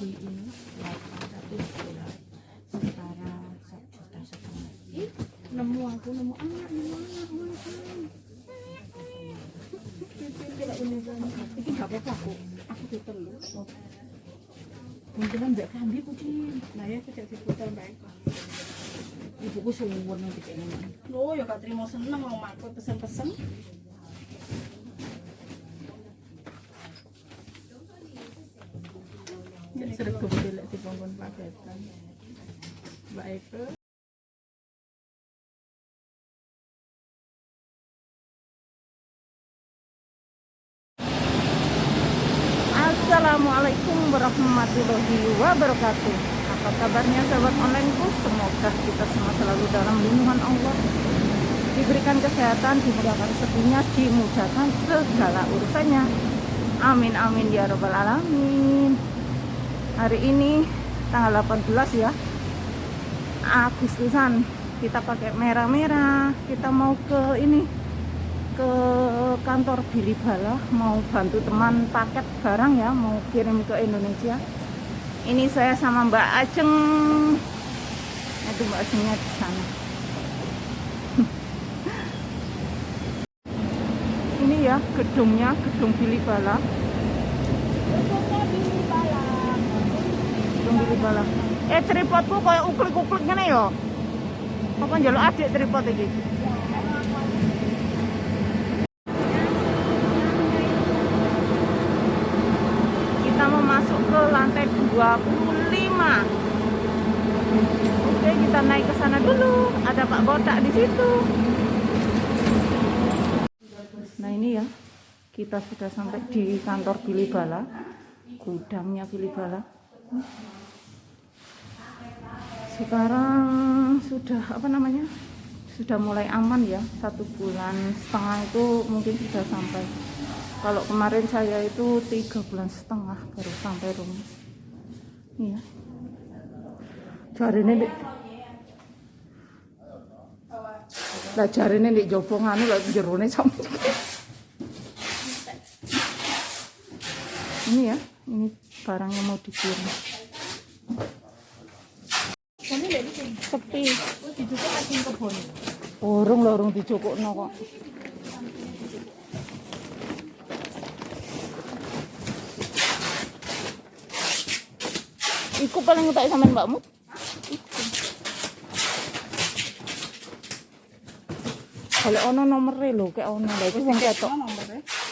di ini tapi sementara 1,5 juta. Nemu anak tidak beneran ini nggak apa-apa aku ditelu mungkin mbak kambi kucing nah ya kejak diputar baik ibuku suwun nanti kayaknya lo ya gak terima seneng mau makku pesen-pesen ya sering kebetulan di bangkon paketan mbak Eko. Assalamualaikum warahmatullahi wabarakatuh. Apa kabarnya sahabat onlineku? Semoga kita semua selalu dalam lindungan Allah, diberikan kesehatan, dimudahkan rezekinya, dimudahkan segala urusannya. Amin amin ya robbal alamin. Hari ini tanggal 18 ya Agustusan, kita pakai merah-merah. Kita mau ke ini, ke kantor Billy Bala, mau bantu teman paket barang ya, mau kirim ke Indonesia. Ini saya sama Mbak Ajeng. Itu Mbak Ajengnya di sana. Ini ya gedungnya, gedung Billy Bala. Gedung Billy Bala. Tripodku kayak uklik-uklik ngene ya. Apa njaluk adik tripod iki? Kita mau masuk ke lantai 25. Oke, kita naik ke sana dulu. Ada Pak Botak di situ. Nah ini ya, kita sudah sampai di kantor Billy Bala, gudangnya Billy Bala. Sekarang sudah sudah mulai aman ya. 1,5 bulan itu mungkin sudah sampai. Kalau kemarin saya itu 3,5 bulan baru sampai rumah. Iya. Jarine nek lah jarine nek jopo nganu lek jerone sama. Ini ya, ini barangnya mau dikirim. Sepi. Dijukuk asin kebon. Urung dijukukno kok. Iku paling utak sampean mbakmu. Kalau ono nomere lho, kayak ono lha iku sing ketok.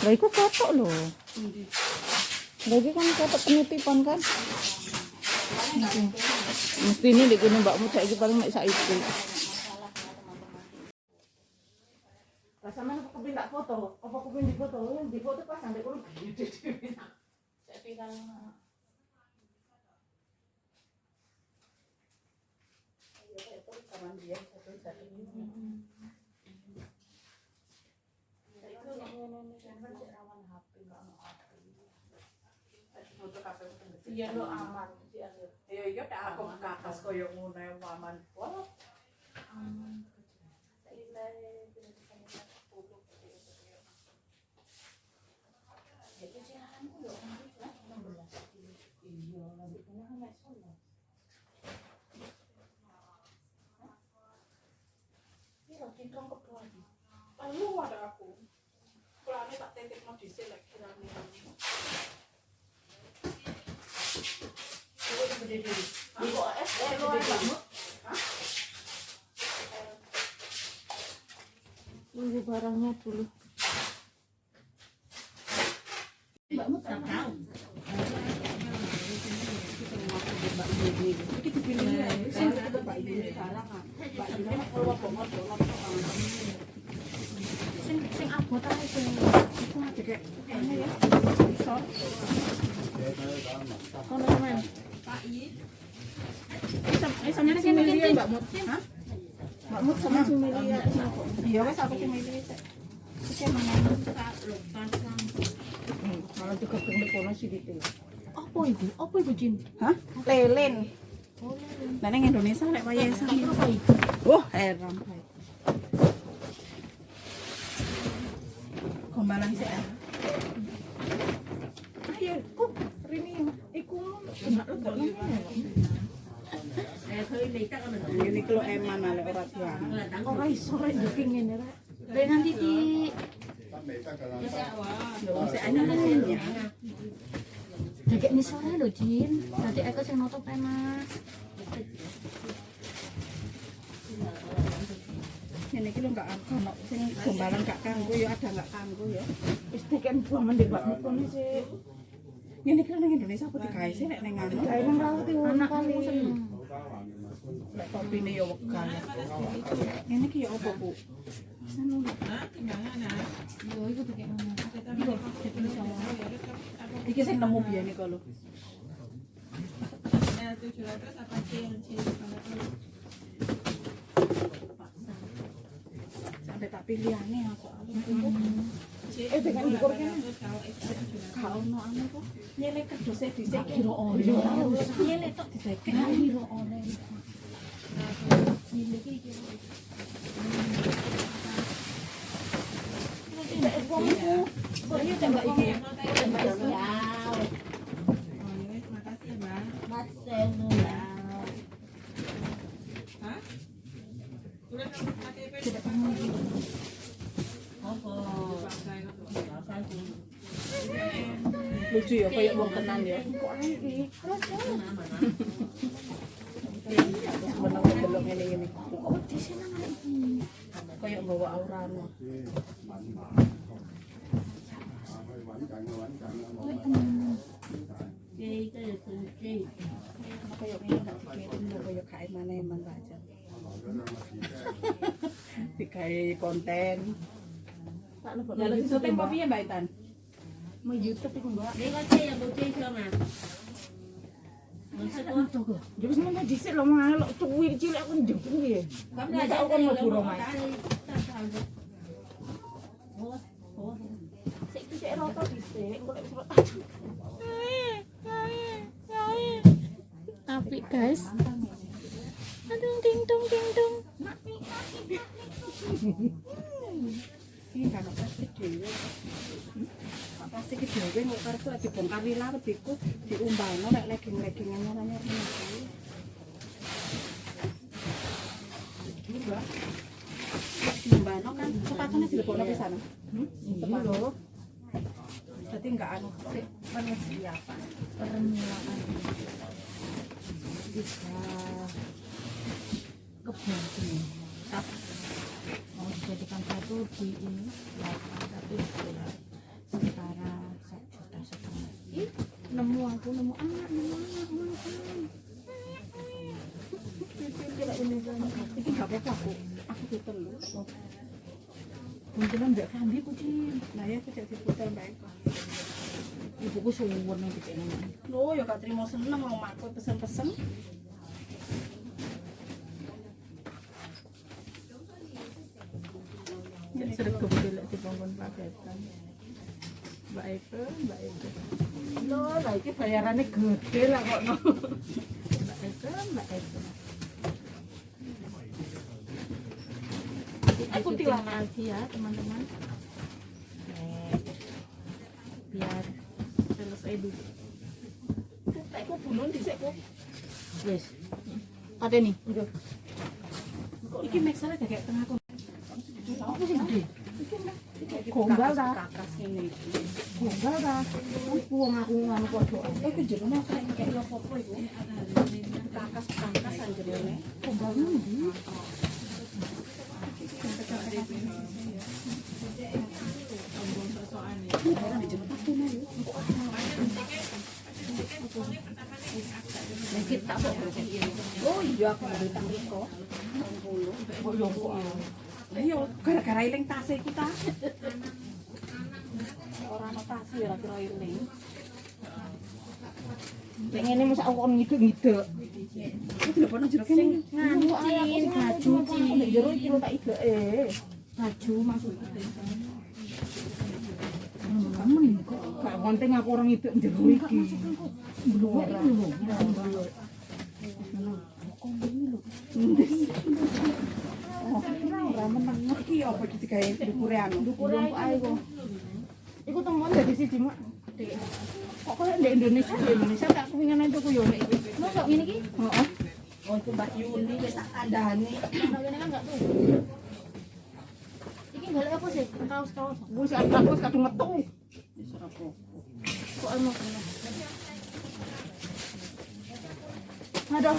Lha iku ketok lho. Lha iki kan ketok penitipan kan. Mesti ini di gini mbakmu saiki paling mek saiki. Lah sampean kepengin tak foto? Apa kepengin difoto? Difoto pas sampe kono gede dhewe. Cek tinggal dia satu ini. Itu rawan HP enggak mau HP. Foto kafe iya lo aman. Iya tak aku kakas koyo ngono aman. Wah. Aman. Jadi jalanku yo 16 kilo. Iya, nanti kena nek sholat. Cintrong ke bawah di lalu ada aku kulane tak titik mau diselek kirane itu gede dulu ibu lo banget ini barangnya dulu mbakmu tak tahu Mbak Ibu itu dipilih Mbak Ibu sekarang kan Mbak Ibu kalau banget sing abot ae sing iku ngajek kene ya isor kono men Pak I sampeyan sing milih Mbak Mut hah Mbak Mut sama sing milih ya iya wes aku sing milih iki mana tak lupa kan malah juga pengen kono sithik apa iku Jin hah lelen oh lelen nah ning Indonesia lek wayahe sami apa iku wah heran gombalan sih ayo kok rini iku Ini kalau eman ale ora tiang. Ora iso rek iki ngene rek. Rek nanti di Wis anyar-anyar. Dek ni sore lho, Din. Dadi aku sing nutup enak. Ini iki lho enggak ono sing gombalan gak kanggo ya ada enggak kanggo ya. Wis diken buangan di Mbak Mukone sih. Ini kan ning Indonesia apa digawe sih nek ning anu. Gawe nang laut iki ono kali. Lek topine ya wegah. Ini ki ya apa, Bu? Yo iku dikek ngono. Iki sing nemu biyen iki lho. Sampai tak pilihane aku. Dengan ukur kene. Gak ono anu kok. Nyele kedose dhisik kira ono. Nyele tok dhisik kira ono. Nyele iki kira. Ini tembak iki. Tembak sial. Makasih, Mbak. Mas Senula. Hah? Udah pakai tidak pakai. Lucu ya kayak wong tenan ya. Kok ae iki? Sebenarnya belum ini. Kok di sini iki? Kayak bawa aurane. Kayak ini enggak dikirim lho kayak kae maneh man aja. Digawe konten. Tak lebok. Lah syuting apa piye Mbak Itan? Mau YouTube iku, Mbak. Dia kata yang bocil sama. Masak apa kok? Jadi semua dhisik lho ngalok cuwi cilik aku njebuk piye. Kamu Nek ada aku kan mlebu romai. Sik iki sik roto dhisik, engko lek surat. Apik, guys. Aduh ding dong ding dong. Ini kan plastik dhewe. Plastik dhewe kok karep lagi bongkar lila lebihku diumbano nek legging-leggingan nyarane iki. Iki Mbak. Diumbano kan sepatune dilebokno ke sana. Iya lho. Jadi enggak anu sik persiapan. Permilaan. Bisa kebantu. Mau dijadikan satu di ini 8 juta setara 1,5 juta. Nemu anak Iki enggak apa-apa aku. Aku putel lho. Mungkin mbak Kandi kucing. Nah ya aku jadi putel Mbak Eko. Ibuku suwun nih dikene. Loh ya gak terima seneng mau makku pesen-pesen. Ya sudah kebetulan di bangun paketan. Mbak Eko. Loh, lah iki bayarannya gede lah kok no. Mbak Eko. Aku tilang lagi ya teman-teman. Biar selesai dulu. Aku bunuh dhisik kok. Wes. Ada nih. Udah. Iki mixernya kayak tengah kok. Apa sih gede? Gombal ta? Kakras ngene iki. Gombal ta? Wong aku nganu padha. Iku jerone kayak apa iku? Kakas jerone. Gombal ndi? Kita oh iya aku mau ditang kok. 60. Oh yo kok. Ayo gara-gara iling tas iku ta. Ora ana tas ya ora kira iling. Nek ngene mosok aku kon ngiduk-ngiduk. Iki lho kono jero kene. Nganu cin, baju cin. Nek jero iki lho tak ideke. Baju maksudnya. Kok gak penting aku orang itu jero iki. Bluwek iki lho. Ora meneng iki apa iki digawe dukure anu. Dukure ae kok. Iku temuan dari siji mak. Kok koyo di Indonesia tak kepingin tuku yo nek iki. Mosok ngene iki? Heeh. Oh, itu Mbak Yuni wis tak kandhani. Mbak Yuni kan enggak tuh. Iki golek apa sih? Kaos-kaos. Wis aku kadung metu. Wis ora apa. Kok emo kene. Aduh.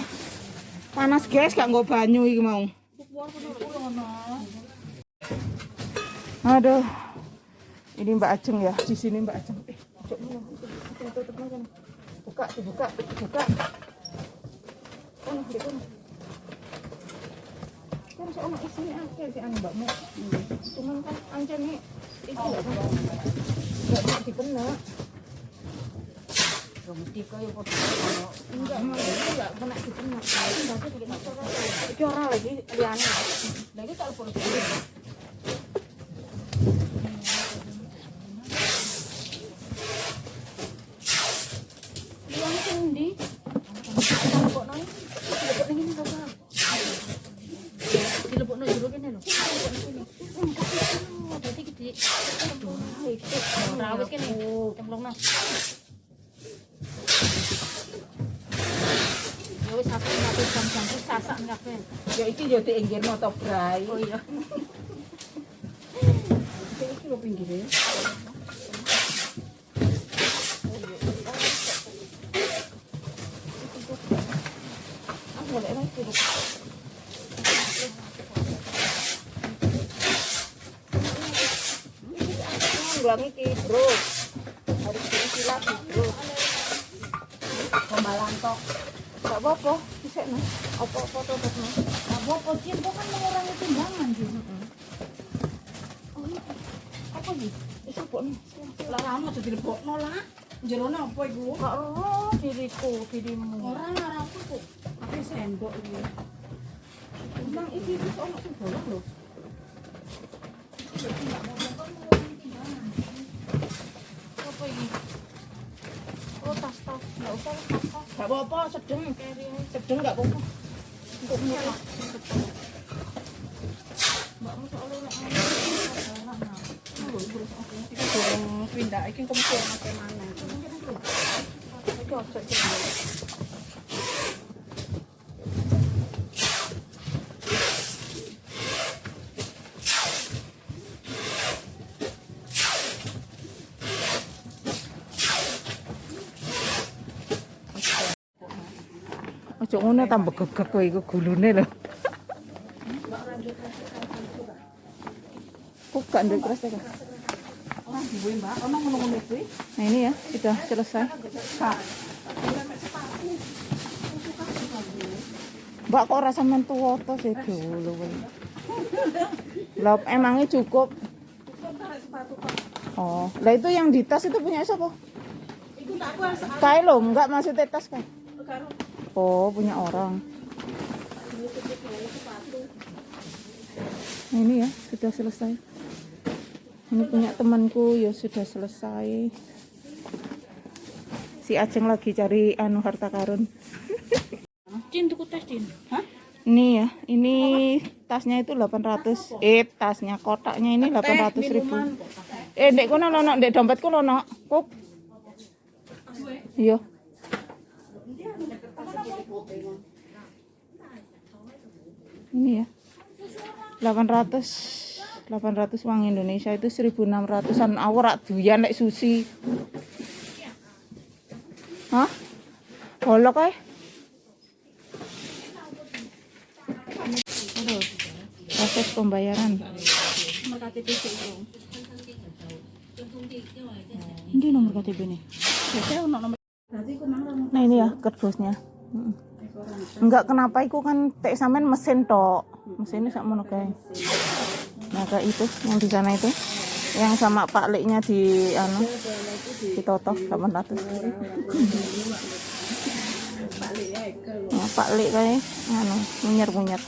Panas guys, gak nggo banyu iki mau. Kuwi ono. Aduh. Ini Mbak Ajeng ya, di sini Mbak Ajeng. Cok dulu. Tutup aja. Buka, dibuka, buka. Kan di kono. Kan sok ono isine akeh sih anu Mbakmu. Cuman kan ancene iki enggak dikena. Mesti kaya foto ono. Enggak mau enggak kena dikena. Berarti dikena iki ora lagi liyane. Lagi telepon. Yang sendi. Kok nang? Kok ning ngene apa? Dilebokno jero kene lho. Berarti gede. Aduh, itu. Ora wis kene. Cemplungno. Ya wis aku jam-jam sasak kabeh. Ya iki yo diinggirno to, Bray. Oh iya. Iki lho pinggire. Boleh lagi tuh. Bilang iki, bro. Harus diisi lagi, bro. Gombalan tok. Gak apa-apa, bisa nih. Apa-apa tuh, nih. Apa cimpo kan mengurangi timbangan sih. Oh, ini apa nih? Itu apa nih? Lah kamu aja dilebokno lah. Jerone apa iku? Gak roh diriku, dirimu. Ora aku kok. Aku sendok iki. Emang iki bisa ono sing bolong lho. Apa iki? Oh, tas-tas. Enggak usah tas-tas. Gak apa-apa, sedeng. Sedeng gak apa-apa. Untuk murah. Mbakmu soalnya nek Kita dorong pindah, iki kempul pakai mana? Iki ojo iki. Ojo ngono tambah gegek kowe iku gulune lho. Kok gak ndek kresek. Ora duwe, Mbak. Ono ngono-ngono kuwi. Nah ini ya, sudah selesai. Kak. Mbak kok rasa mentua to sih dulu. Lah emangnya cukup? Oh, lah itu yang di tas itu punya siapa? Iku tak aku harus Kae lho, enggak maksudnya tas kan? karo Oh, punya orang. Nah, ini ya, sudah selesai. Ini punya temanku ya sudah selesai. Si Ajeng lagi cari anu harta karun. Cin tuku tes, Cin. Hah? Ini ya, ini tasnya itu 800. Tasnya kotaknya ini 800.000. Ndek kono lono, ndek dompetku lono. Kup. Iya. Ini ya. 800 uang Indonesia itu 1.600-an. Awak duyan lek sushi. Hah? Golok kae. Aduh. Proses pembayaran. Nomor KTP itu. Ini nomor KTP nih. Biasanya ono nomor. Berarti ku nang nomor. Nah ini ya kerdusnya. Enggak kenapa iku kan tek sampean mesin tok. Mesinnya sak mono kae. Nah kayak itu yang di sana itu. Yang sama Pak Leknya di anu ditoto 800. Nah, Pak Lek kae anu munyer-munyer.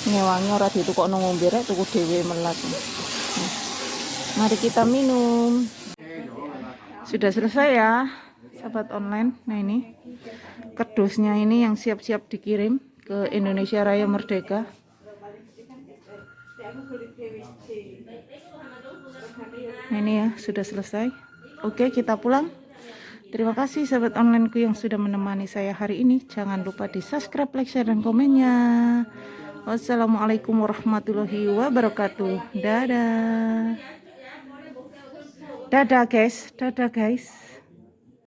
Ngewangi ora ditukokno ngombe rek tuku dhewe melas. Nah, mari kita minum. Sudah selesai ya, sahabat online. Nah ini kerdusnya ini yang siap-siap dikirim ke Indonesia Raya Merdeka. Nah, ini ya sudah selesai. Oke, kita pulang. Terima kasih sahabat onlineku yang sudah menemani saya hari ini. Jangan lupa di subscribe, like, share, dan komennya. Wassalamualaikum warahmatullahi wabarakatuh. Dadah. Dadah guys. Dadah guys.